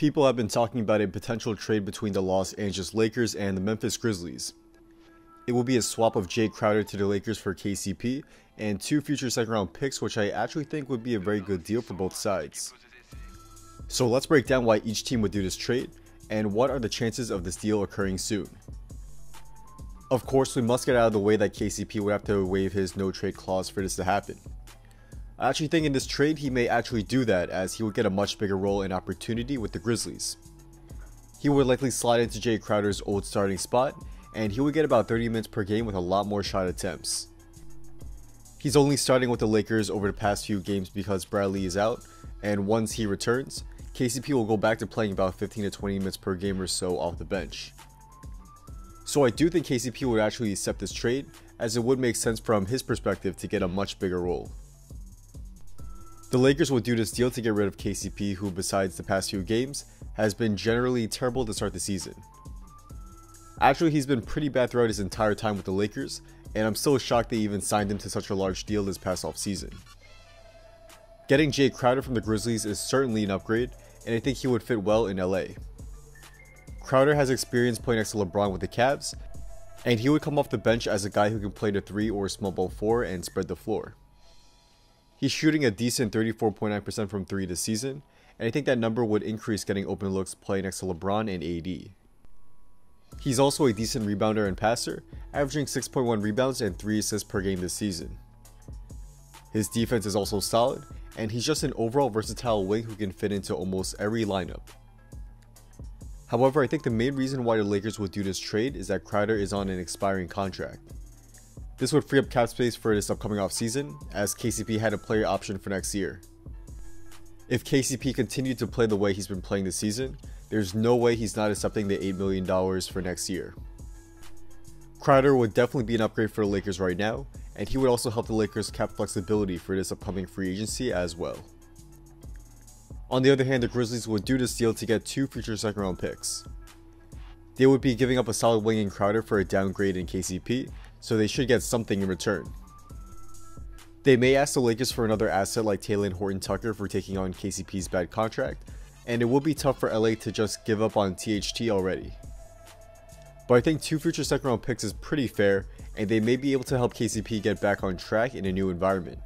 people have been talking about a potential trade between the Los Angeles Lakers and the Memphis Grizzlies. It will be a swap of Jae Crowder to the Lakers for KCP and 2 future second round picks, which I actually think would be a very good deal for both sides. So let's break down why each team would do this trade and what are the chances of this deal occurring soon. Of course, we must get out of the way that KCP would have to waive his no trade clause for this to happen. I actually think in this trade he may actually do that, as he would get a much bigger role and opportunity with the Grizzlies. He would likely slide into Jae Crowder's old starting spot, and he would get about 30 minutes per game with a lot more shot attempts. He's only starting with the Lakers over the past few games because Bradley is out, and once he returns, KCP will go back to playing about 15 to 20 minutes per game or so off the bench. So I do think KCP would actually accept this trade, as it would make sense from his perspective to get a much bigger role. The Lakers would do this deal to get rid of KCP, who besides the past few games, has been generally terrible to start the season. Actually, he's been pretty bad throughout his entire time with the Lakers, and I'm still shocked they even signed him to such a large deal this past offseason. Getting Jae Crowder from the Grizzlies is certainly an upgrade, and I think he would fit well in LA. Crowder has experience playing next to LeBron with the Cavs, and he would come off the bench as a guy who can play the 3 or small ball 4 and spread the floor. He's shooting a decent 34.9% from 3 this season, and I think that number would increase getting open looks playing next to LeBron and AD. He's also a decent rebounder and passer, averaging 6.1 rebounds and 3 assists per game this season. His defense is also solid, and he's just an overall versatile wing who can fit into almost every lineup. However, I think the main reason why the Lakers would do this trade is that Crowder is on an expiring contract. This would free up cap space for this upcoming offseason, as KCP had a player option for next year. If KCP continued to play the way he's been playing this season, there's no way he's not accepting the $8 million for next year. Crowder would definitely be an upgrade for the Lakers right now, and he would also help the Lakers cap flexibility for this upcoming free agency as well. On the other hand, the Grizzlies would do this deal to get 2 future second round picks. They would be giving up a solid wing in Crowder for a downgrade in KCP, so they should get something in return. They may ask the Lakers for another asset like Talen Horton-Tucker for taking on KCP's bad contract, and it will be tough for LA to just give up on THT already. But I think 2 future second round picks is pretty fair, and they may be able to help KCP get back on track in a new environment.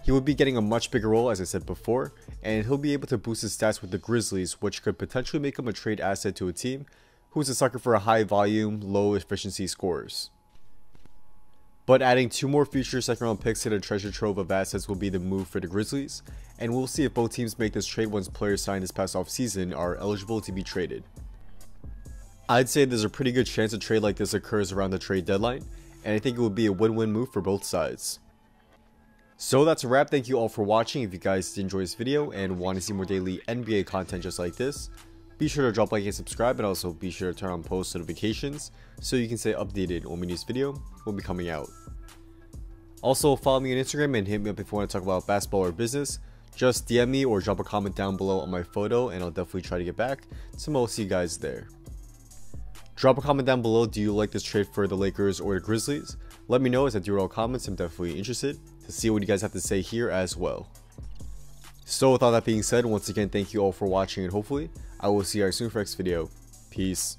He would be getting a much bigger role, as I said before, and he'll be able to boost his stats with the Grizzlies, which could potentially make him a trade asset to a team who's a sucker for a high volume, low efficiency scorers. But adding 2 more future second round picks to the treasure trove of assets will be the move for the Grizzlies, and we'll see if both teams make this trade once players signed this past offseason are eligible to be traded. I'd say there's a pretty good chance a trade like this occurs around the trade deadline, and I think it would be a win-win move for both sides. So that's a wrap. Thank you all for watching. If you guys did enjoy this video and want to see more daily NBA content just like this, be sure to drop a like and subscribe, and also be sure to turn on post notifications so you can stay updated when my next video will be coming out. Also, follow me on Instagram and hit me up if you want to talk about basketball or business. Just DM me or drop a comment down below on my photo, and I'll definitely try to get back. So I'll see you guys there. Drop a comment down below. Do you like this trade for the Lakers or the Grizzlies? Let me know, as I do read all comments. I'm definitely interested to see what you guys have to say here as well. So with all that being said, once again, thank you all for watching, and hopefully I will see you guys soon for the next video. Peace.